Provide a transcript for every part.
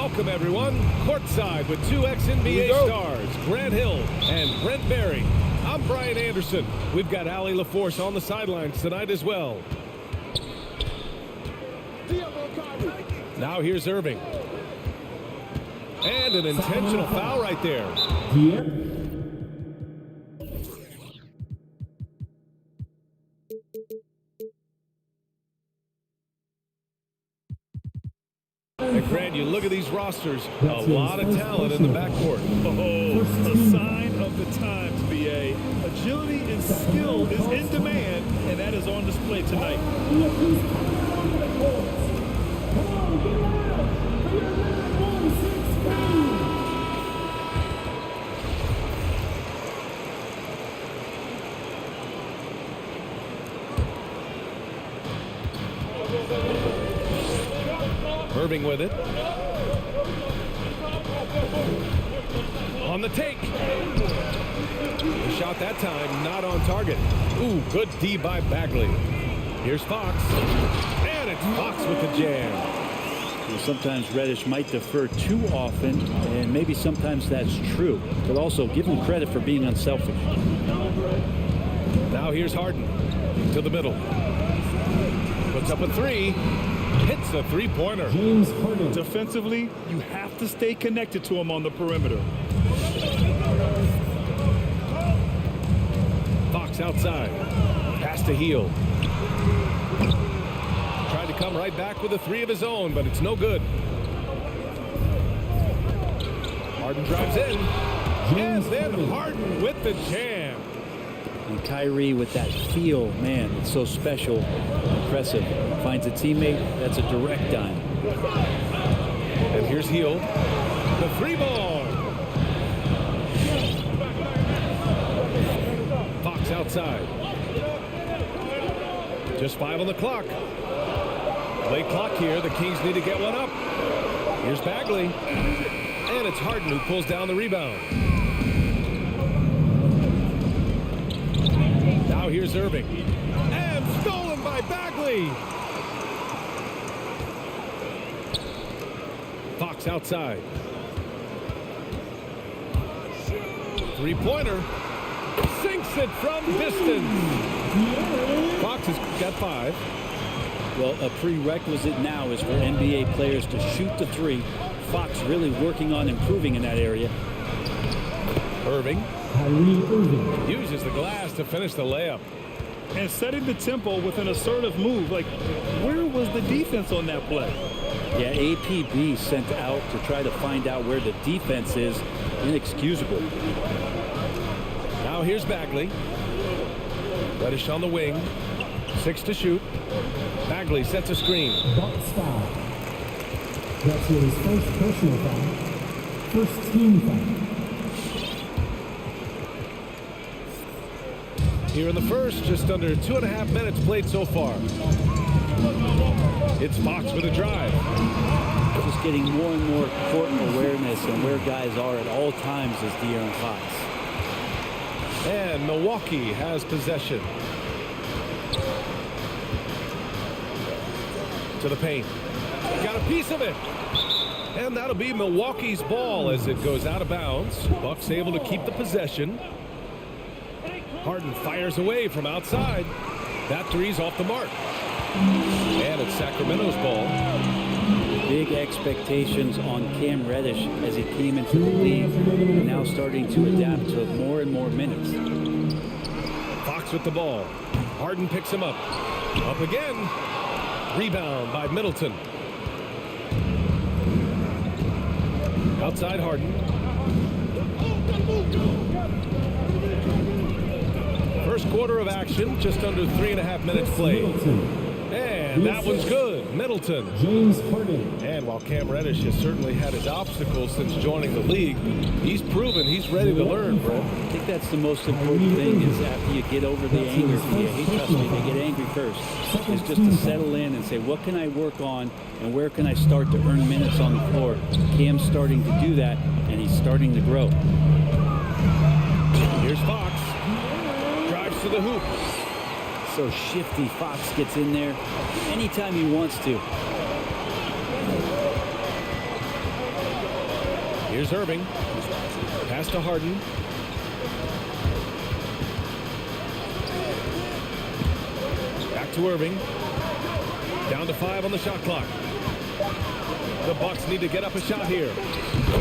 Welcome, everyone. Courtside with two ex-NBA stars, Grant Hill and Brent Berry. I'm Brian Anderson. We've got Allie LaForce on the sidelines tonight as well. Now here's Irving. And an intentional foul right there. And Grant, you look at these rosters, a lot of talent in the backcourt. Oh, a sign of the times, BA. Agility and skill is in demand, and that is on display tonight. Irving with it. On the take. The shot that time, not on target. Ooh, good D by Bagley. Here's Fox. And it's Fox with the jam. Well, sometimes Reddish might defer too often, and maybe sometimes that's true. But also give him credit for being unselfish. Now here's Harden. To the middle. Puts up a three. Hits a three-pointer. Defensively, you have to stay connected to him on the perimeter. Fox outside. Pass to Heel. Tried to come right back with a three of his own, but it's no good. Harden drives in. And then Harden with the jam. And Kyrie with that feel, man, it's so special, impressive. Finds a teammate, that's a direct dime. And here's Heel. The three ball. Fox outside. Just 5 on the clock. Late clock here. The Kings need to get one up. Here's Bagley. And it's Harden who pulls down the rebound. Now here's Irving. And stolen by Bagley. Fox outside. Three-pointer. Sinks it from distance. Fox has got 5. Well, a prerequisite now is for NBA players to shoot the three. Fox really working on improving in that area. Irving. Uses the glass to finish the layup. And setting the tempo with an assertive move. Like, where was the defense on that play? Yeah, APB sent out to try to find out where the defense is. Inexcusable. Now here's Bagley. Reddish on the wing. 6 to shoot. Bagley sets a screen. Box foul. That's his first personal foul. First team foul. Here in the first, just under 2.5 minutes played so far. It's Fox with a drive. Just getting more and more court awareness and where guys are at all times is De'Aaron Fox. And Milwaukee has possession. To the paint. Got a piece of it. And that'll be Milwaukee's ball as it goes out of bounds. Bucks able to keep the possession. Harden fires away from outside. That three's off the mark. And it's Sacramento's ball. Big expectations on Cam Reddish as he came into the league, and now starting to adapt to more and more minutes. Fox with the ball. Harden picks him up. Up again. Rebound by Middleton. Outside Harden. First quarter of action, just under 3.5 minutes played. And that one's good. Middleton. James Harden. And while Cam Reddish has certainly had his obstacles since joining the league, he's proven he's ready to learn, bro. I think that's the most important thing is after you get over the anger. Yeah, trust me, they get angry first. Is just to settle in and say, what can I work on and where can I start to earn minutes on the floor? Cam's starting to do that, and he's starting to grow. Here's Fox. Drives to the hoop. So shifty. Fox gets in there anytime he wants to. Here's Irving. Pass to Harden. Back to Irving. Down to 5 on the shot clock. The Bucks need to get up a shot here.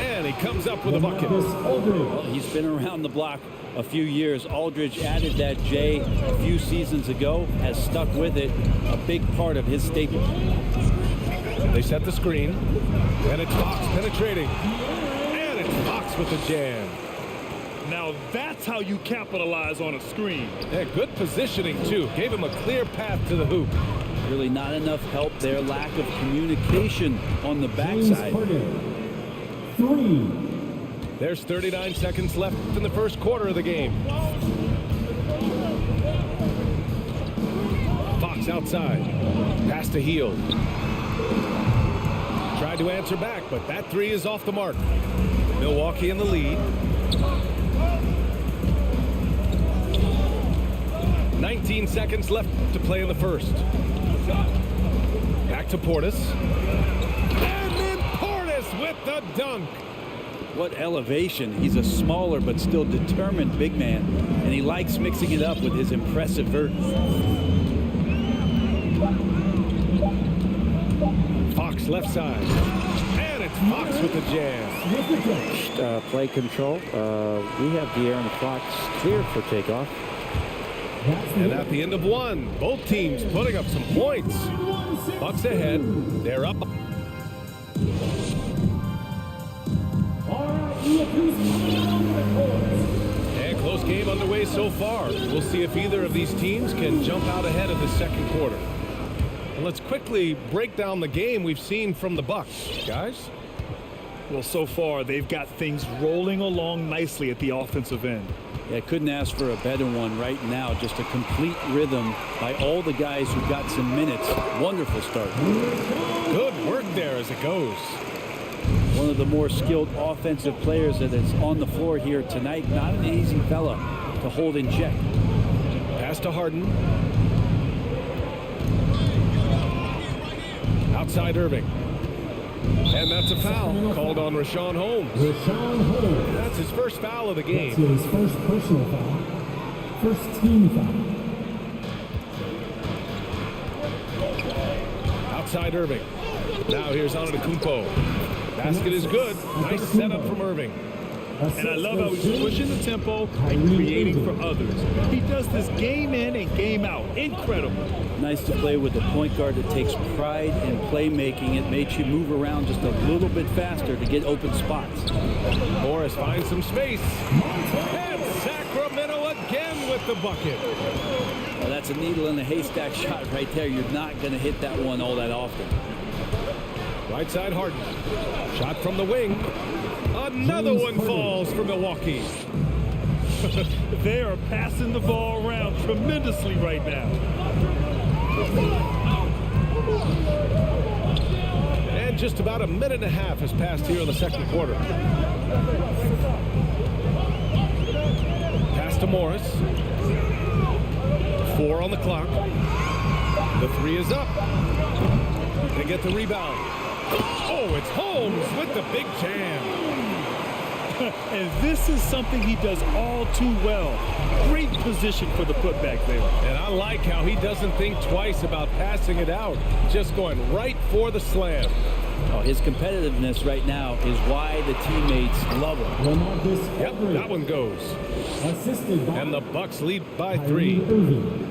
And he comes up with a bucket. Well, he's been around the block a few years. Aldridge added that J a few seasons ago, has stuck with it, a big part of his staple. They set the screen. And it's Fox penetrating. And it's Fox with the jam. Now that's how you capitalize on a screen. Yeah, good positioning, too. Gave him a clear path to the hoop. Really not enough help there. Lack of communication on the backside. 3. There's 39 seconds left in the first quarter of the game. Fox outside. Pass to Hield. Tried to answer back, but that 3 is off the mark. Milwaukee in the lead. 19 seconds left to play in the first. Back to Portis. And then Portis with the dunk. What elevation. He's a smaller but still determined big man, and he likes mixing it up with his impressive vert. Fox left side. And it's Fox with the jam. Play control. We have De'Aaron Fox cleared for takeoff. And at the end of 1, both teams putting up some points. Bucks ahead. They're up. And close game underway so far. We'll see if either of these teams can jump out ahead of the second quarter. And let's quickly break down the game we've seen from the Bucks, guys. Well, so far they've got things rolling along nicely at the offensive end. Yeah, couldn't ask for a better one right now. Just a complete rhythm by all the guys who got some minutes. Wonderful start. Good work there as it goes. One of the more skilled offensive players that is on the floor here tonight. Not an easy fella to hold in check. Pass to Harden. Outside Irving. And that's a foul called on Rashawn Holmes. That's his first foul of the game. That's his first personal foul. First team foul. Outside Irving. Now here's Antetokounmpo. Basket is good. Nice setup from Irving. And I love how he's pushing the tempo and creating for others. He does this game in and game out. Incredible. Nice to play with a point guard that takes pride in playmaking. It makes you move around just a little bit faster to get open spots. Morris finds some space. And Sacramento again with the bucket. Well, that's a needle in a haystack shot right there. You're not going to hit that one all that often. Right side Harden. Shot from the wing. Another one falls for Milwaukee. They are passing the ball around tremendously right now. And just about a minute and a half has passed here in the second quarter. Pass to Morris. 4 on the clock. The 3 is up. They get the rebound. Oh, it's Holmes with the big jam. And this is something he does all too well. Great position for the putback there. And I like how he doesn't think twice about passing it out. Just going right for the slam. Oh, his competitiveness right now is why the teammates love him. Yep, that one goes. And the Bucks lead by 3.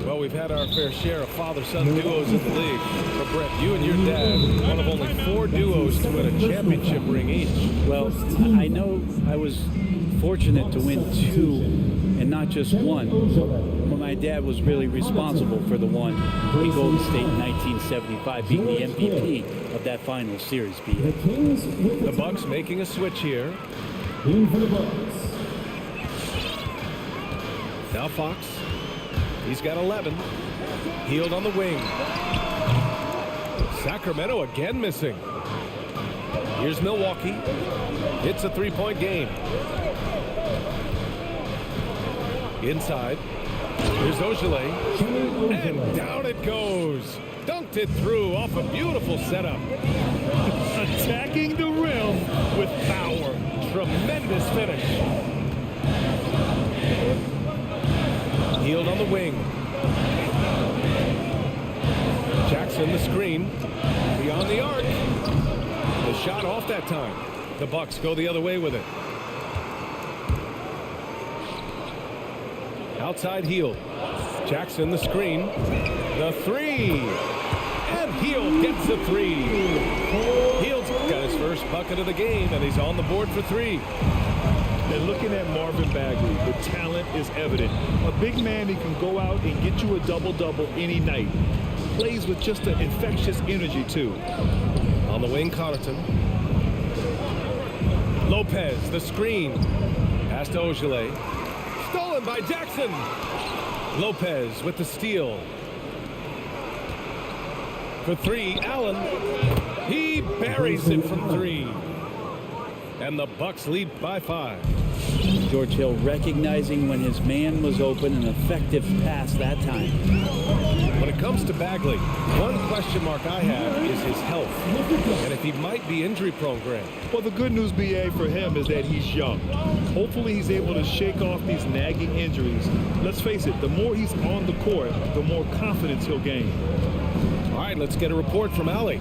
Well, we've had our fair share of father-son duos in the league. But Brett, you and your dad, one of only 4 duos to win a championship ring each. Well, I know I was fortunate to win 2 and not just 1. But my dad was really responsible for the one in Golden State in 1975, being the MVP of that final series. The Bucks making a switch here. Now Fox. He's got 11. Hield on the wing. Sacramento again missing. Here's Milwaukee. It's a 3-point game. Inside. Here's Ogilvy. And down it goes. Dunked it through off a beautiful setup. Attacking the rim with power. Tremendous finish. Healed on the wing. Jackson the screen. Beyond the arc. The shot off that time. The Bucks go the other way with it. Outside Hield. Jackson the screen. The three. And Hield gets the three. Hield's got his first bucket of the game, and he's on the board for three. And looking at Marvin Bagley, the talent is evident. A big man who can go out and get you a double-double any night. Plays with just an infectious energy, too. On the wing, Connaughton. Lopez, the screen. Pass to Ogilvy. Stolen by Jackson. Lopez with the steal. For three, Allen. He buries it from three. And the Bucks lead by 5. George Hill recognizing when his man was open, an effective pass that time. When it comes to Bagley, one question mark I have is his health. And if he might be injury prone, Grant. Well, the good news, BA, for him is that he's young. Hopefully he's able to shake off these nagging injuries. Let's face it, the more he's on the court, the more confidence he'll gain. All right, let's get a report from Allie.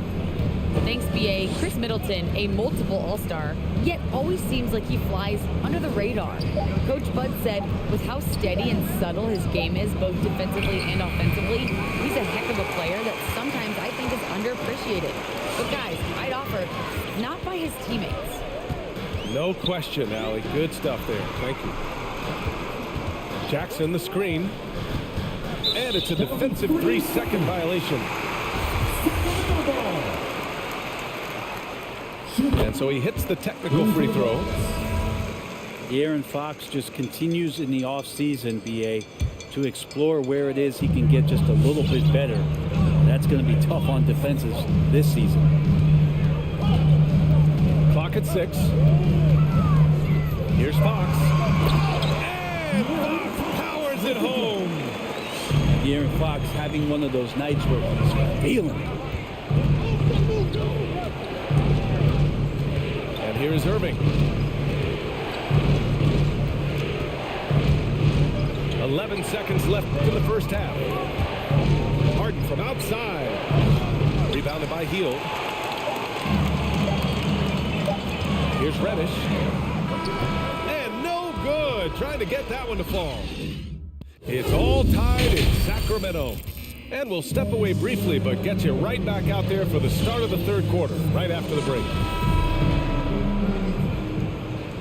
Thanks, BA. Chris Middleton, a multiple All-Star, yet always seems like he flies under the radar. Coach Bud said with how steady and subtle his game is, both defensively and offensively, he's a heck of a player that sometimes I think is underappreciated. But guys, I'd offer, not by his teammates. No question, Allie. Good stuff there. Thank you. Jackson the screen. And it's a defensive 3-second violation. And so he hits the technical free throw. De'Aaron Fox just continues in the offseason, BA, to explore where it is he can get just a little bit better. That's going to be tough on defenses this season. Clock at 6. Here's Fox. And Fox powers it home. De'Aaron Fox having one of those nights where he's feeling it. And here is Irving. 11 seconds left in the first half. Harden from outside. Rebounded by Hield. Here's Reddish. And no good. Trying to get that one to fall. It's all tied in Sacramento. And we'll step away briefly, but get you right back out there for the start of the third quarter, right after the break.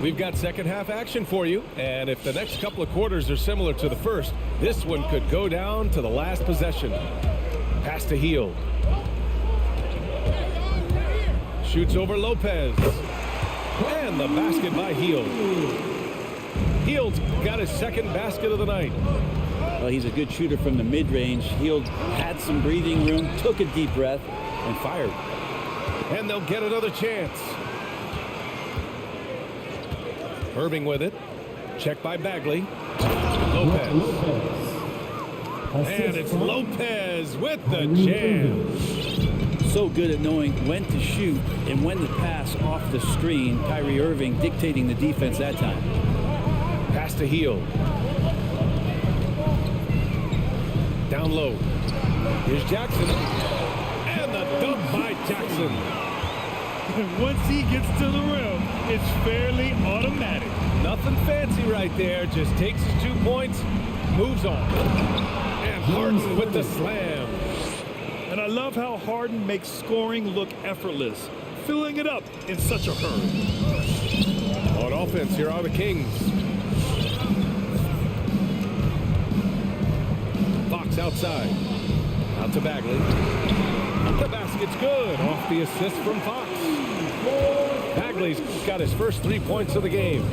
We've got second half action for you, and if the next couple of quarters are similar to the first, this one could go down to the last possession. Pass to Hield. Shoots over Lopez. And the basket by Hield. Hield's got his second basket of the night. Well, he's a good shooter from the mid-range. Hield had some breathing room, took a deep breath, and fired. And they'll get another chance. Irving with it. Check by Bagley. Lopez. And it's Lopez with the jam. So good at knowing when to shoot and when to pass off the screen. Kyrie Irving dictating the defense that time. Pass to Hield. Down low. Here's Jackson. And the dunk by Jackson. And once he gets to the rim, it's fairly automatic. Nothing fancy right there. Just takes his 2 points, moves on. And Harden with the slam. And I love how Harden makes scoring look effortless, filling it up in such a hurry. On offense, here are the Kings. Fox outside. Out to Bagley. The basket's good. Off the assist from Fox. Bagley's got his first 3 points of the game.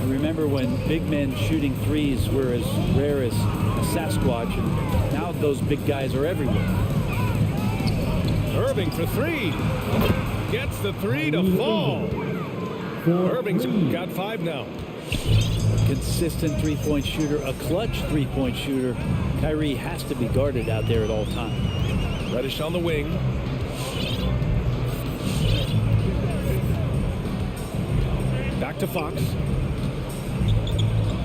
I remember when big men shooting threes were as rare as a Sasquatch, and now those big guys are everywhere. Irving for three. Gets the three to fall. Irving's got 5 now. Consistent three-point shooter, a clutch three-point shooter. Kyrie has to be guarded out there at all times. Reddish on the wing. Back to Fox.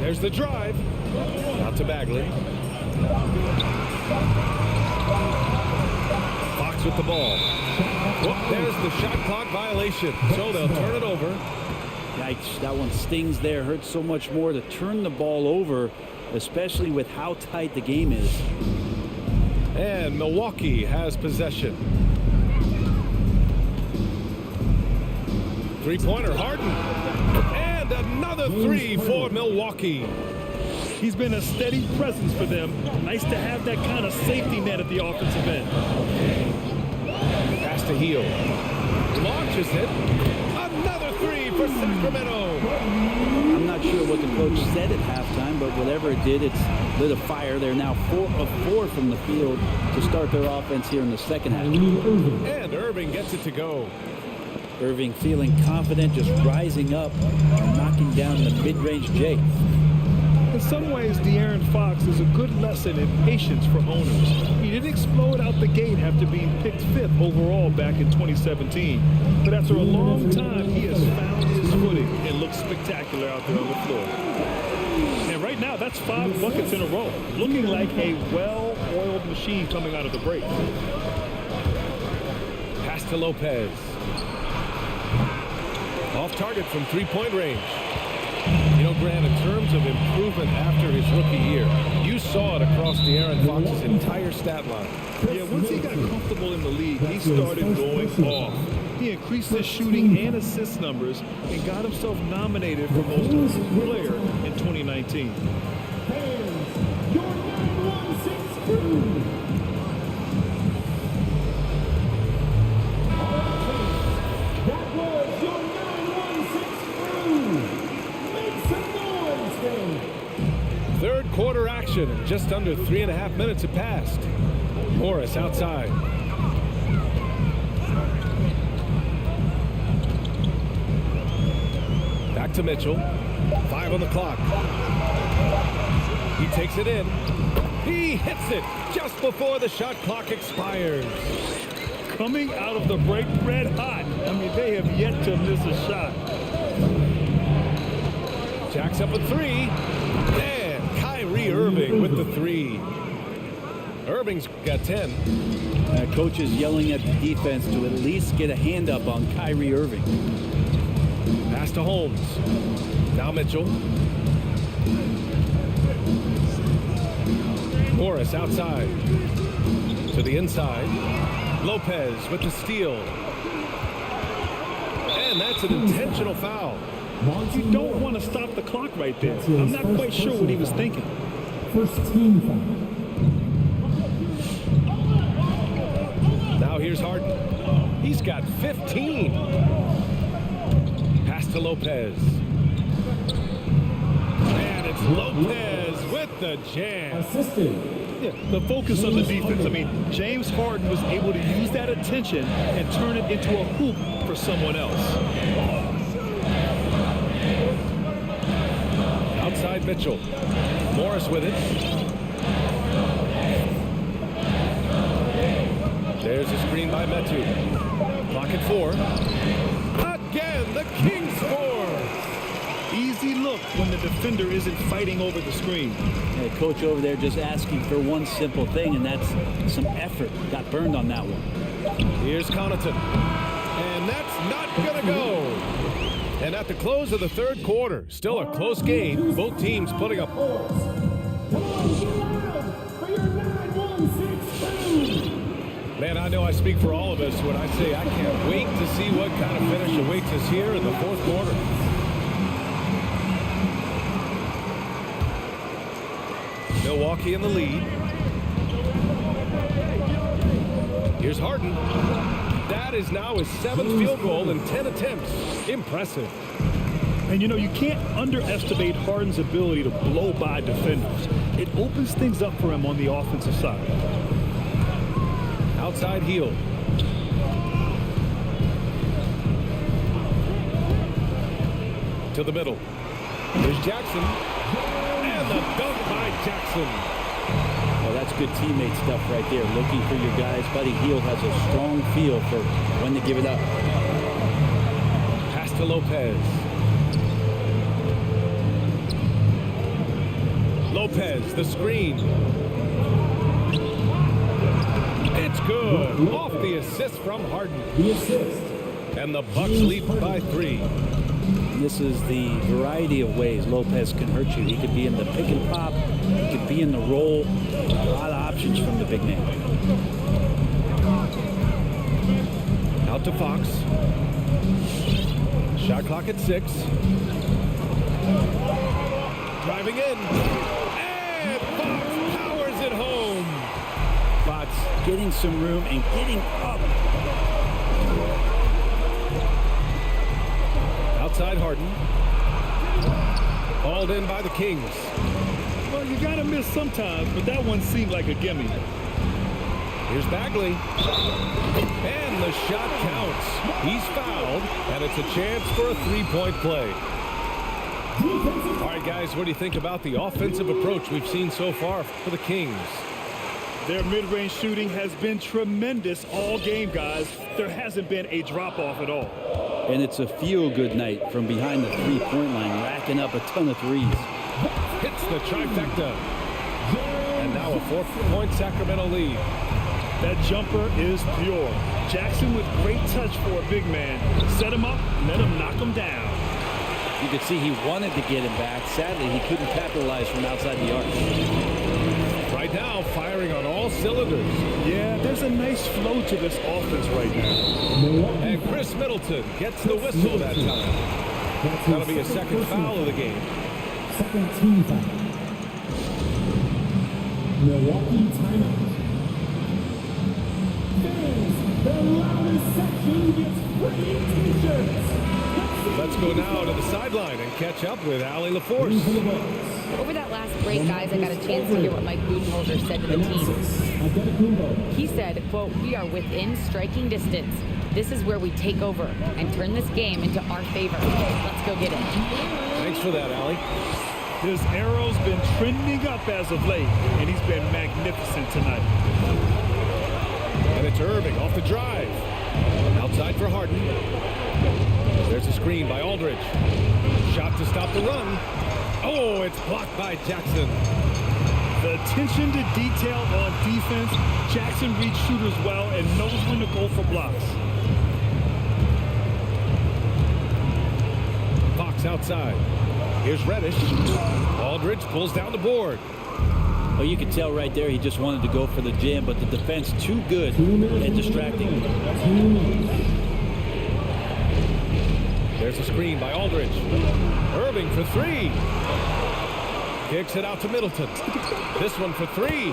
There's the drive. Out to Bagley. Fox with the ball. Whoop, there's the shot clock violation. So they'll turn it over. Yikes, that one stings there. Hurts so much more to turn the ball over, especially with how tight the game is. And Milwaukee has possession. Three-pointer, Harden. And another three for Milwaukee. He's been a steady presence for them. Nice to have that kind of safety net at the offensive end. Pass to Hield. Launches it. Another three for Sacramento. I'm not sure what the coach said at halftime, but whatever it did, it's lit a fire. They're now 4 of 4 from the field to start their offense here in the second half. And Irving gets it to go. Irving feeling confident, just rising up and knocking down the mid-range J. In some ways, De'Aaron Fox is a good lesson in patience for owners. He didn't explode out the gate after being picked 5th overall back in 2017. But after a long time, he has found his footing and looks spectacular out there on the floor. And right now, that's 5 buckets in a row, looking like a well-oiled machine coming out of the break. Pass to Lopez. Off target from three-point range. You know, Grant, in terms of improvement after his rookie year, you saw it across De'Aaron Fox's entire stat line. Yeah, once he got comfortable in the league, he started going off. He increased his shooting and assist numbers and got himself nominated for Most Improved Player in 2019. Your 916 crew. That was your 916 crew. Make some noise, then. Third quarter action. Just under 3.5 minutes have passed. Morris outside. Back to Mitchell. 5 on the clock. He takes it in. He hits it just before the shot clock expires. Coming out of the break red hot. I mean, they have yet to miss a shot. Jacks up a three. And Kyrie Irving with the three. Irving's got 10. Coach is yelling at the defense to at least get a hand up on Kyrie Irving. Pass to Holmes. Now Mitchell. Morris outside. To the inside. Lopez with the steal. And that's an intentional foul. You don't want to stop the clock right there. I'm not quite sure what he was thinking. First team foul. Now here's Harden. He's got 15. Pass to Lopez. And it's Lopez with the jam. Assisted. Yeah, the focus on the defense. I mean, James Harden was able to use that attention and turn it into a hoop for someone else. Outside Mitchell. Morris with it. There's a screen by Metu. Clock at 4. Again, the Kings score. Easy look when the defender isn't fighting over the screen. The coach over there just asking for one simple thing, and that's some effort. Got burned on that one. Here's Connaughton. And that's not going to go. And at the close of the third quarter, still a close game. Both teams putting up. Come on, get loud for your 916 crew. Man, I know I speak for all of us when I say I can't wait to see what kind of finish awaits us here in the fourth quarter. Milwaukee in the lead. Here's Harden. That is now his 7th field goal in 10 attempts. Impressive. And you know, you can't underestimate Harden's ability to blow by defenders. It opens things up for him on the offensive side. Outside Hield. To the middle. Here's Jackson. And the dunk by Jackson. Well, that's good teammate stuff right there. Looking for your guys. Buddy Hield has a strong feel for when to give it up. Pass to Lopez. Lopez, the screen. It's good. Off the assist from Harden. The assist. And the Bucks lead by 3. This is the variety of ways Lopez can hurt you. He could be in the pick and pop. He could be in the roll. A lot of options from the big man. Out to Fox. Shot clock at 6. Driving in. And Fox powers it home. Fox getting some room and getting up. Outside Harden. Hauled in by the Kings. Well, you got to miss sometimes, but that one seemed like a gimme. Here's Bagley. And the shot counts. He's fouled, and it's a chance for a 3-point play. All right, guys, what do you think about the offensive approach we've seen so far for the Kings? Their mid-range shooting has been tremendous all game, guys. There hasn't been a drop-off at all. And it's a feel-good night from behind the three-point line, racking up a ton of threes. Hits the trifecta. And now a 4-point Sacramento lead. That jumper is pure. Jackson with great touch for a big man. Set him up, let him knock him down. You could see he wanted to get him back. Sadly, he couldn't capitalize from outside the arc. Right now, firing on all cylinders. Yeah, there's a nice flow to this offense right now. And Chris Middleton gets the whistle that time. That'll be a second foul of the game. Second team foul. Milwaukee timeout. Fans, the loudest section gets free t-shirts. Let's go now to the sideline and catch up with Allie LaForce. Over that last break, guys, I got a chance to hear what Mike Budenholzer said to the team. He said, quote, "We are within striking distance. This is where we take over and turn this game into our favor. Let's go get it." Thanks for that, Allie. His arrow's been trending up as of late, and he's been magnificent tonight. And it's Irving off the drive. Outside for Harden. There's a screen by Aldridge. Shot to stop the run. Oh, it's blocked by Jackson. The attention to detail on defense. Jackson reads shooters well and knows when to go for blocks. Fox outside. Here's Reddish. Aldridge pulls down the board. Oh, you could tell right there he just wanted to go for the jam, but the defense too good and distracting. There's a screen by Aldridge. Irving for 3. Kicks it out to Middleton. This one for 3.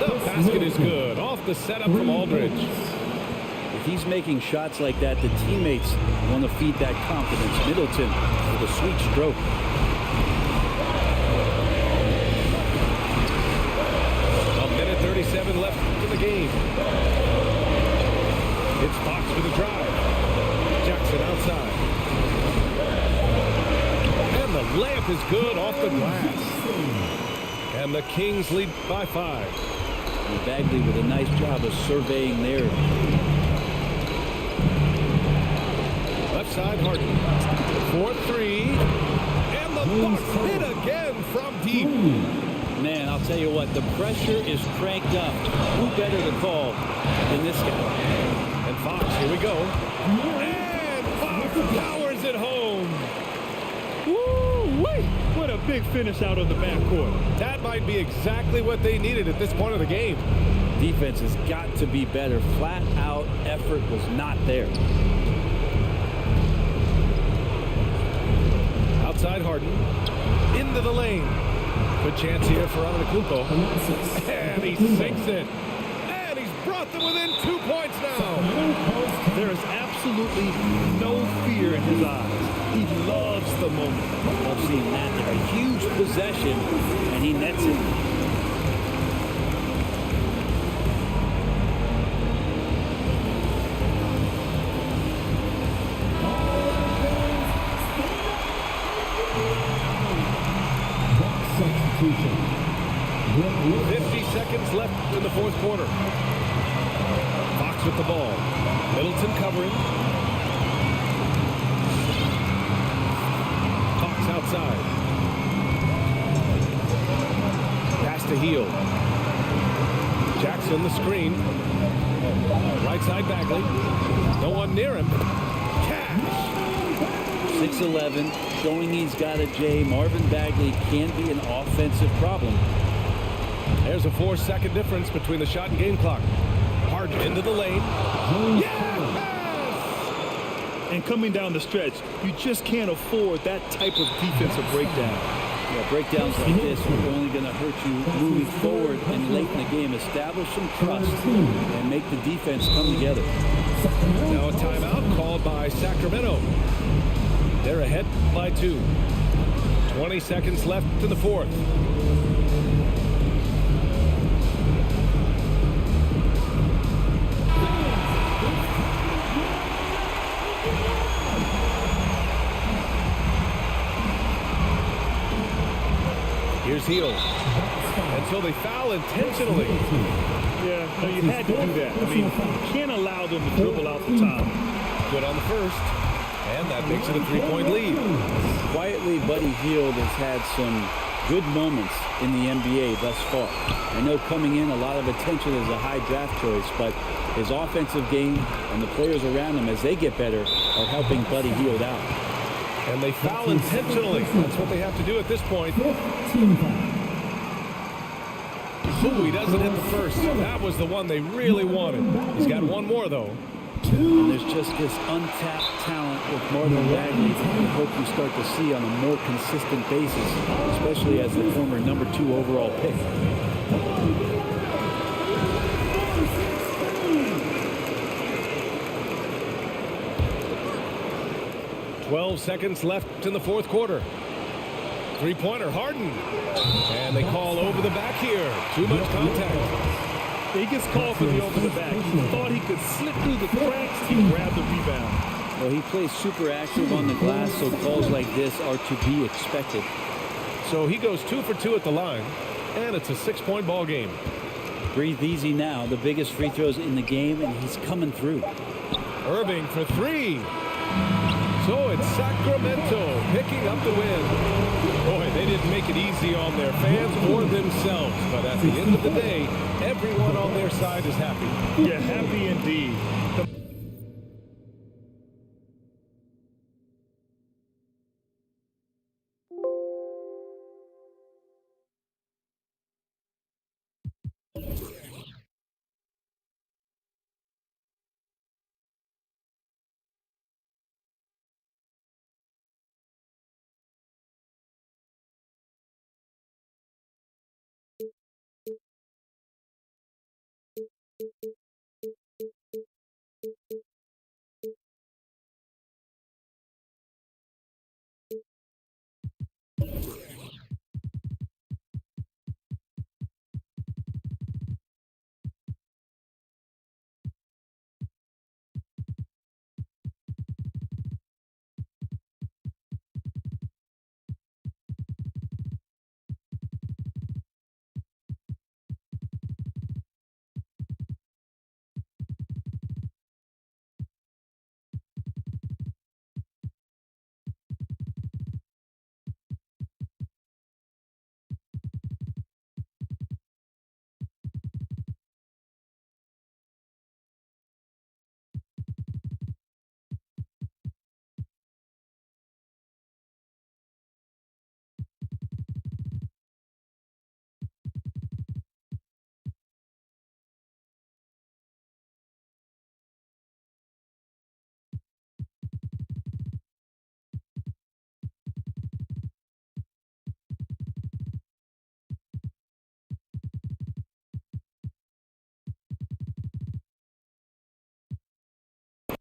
The basket is good. Off the setup from Aldridge. If he's making shots like that, the teammates want to feed that confidence. Middleton with a sweet stroke. A minute 37 left in the game. It's Fox with a drive. Jackson outside. And the layup is good off the glass. And the Kings lead by 5. And Bagley with a nice job of surveying there. Left side, Harden. 4-3. And the Bucks hit again from deep. Man, I'll tell you what, the pressure is cranked up. Who better to call than this guy? And Fox, here we go. And Fox powers it home. Woo-wee! What a big finish out of the backcourt. That might be exactly what they needed at this point of the game. Defense has got to be better. Flat out effort was not there. Outside Harden. Into the lane. Good chance here for Antetokounmpo. And he sinks it. And he's brought them within 2 points now. There is absolutely no fear in his eyes. He loves the moment. I've seen that there. A huge possession, and he nets it. Substitution. 50 seconds left in the fourth quarter. Fox with the ball. Middleton covering. Fox outside. to heel. Jackson the screen. Right side Bagley. No one near him. Cash. 6'11", showing he's got a J. Marvin Bagley can be an offensive problem. There's a 4-second difference between the shot and game clock. Harden into the lane. Yes! And coming down the stretch, you just can't afford that type of defensive breakdown. Yeah, breakdowns like this are only going to hurt you moving forward and late in the game. Establish some trust and make the defense come together. Now a timeout called by Sacramento. They're ahead by 2. 20 seconds left in the fourth. Here's Heel. And so they foul intentionally. Yeah, no, you had to do that. I mean, you can't allow them to dribble out the top. Good on the first. And that makes it a 3-point lead. Quietly, Buddy Hield has had some good moments in the NBA thus far. I know coming in, a lot of attention as a high draft choice, but his offensive game and the players around him, as they get better, are helping Buddy Hield out. And they foul intentionally. That's what they have to do at this point. Ooh, he doesn't hit the first. That was the one they really wanted. He's got one more, though. And there's just this untapped talent with Marvin Bagley that we hope you start to see on a more consistent basis, especially as the former #2 overall pick. 12 seconds left in the fourth quarter. Three-pointer, Harden. And they call over the back here. Too much contact. He gets called for the over the back. He thought he could slip through the cracks. He grabbed the rebound. Well, he plays super active on the glass, so calls like this are to be expected. So he goes 2 for 2 at the line, and it's a 6-point ball game. Breathe easy now. The biggest free throws in the game, and he's coming through. Irving for 3. So it's Sacramento picking up the win. Boy, they didn't make it easy on their fans or themselves. But at the end of the day, everyone on their side is happy. Yeah, happy indeed.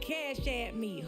Cash at me.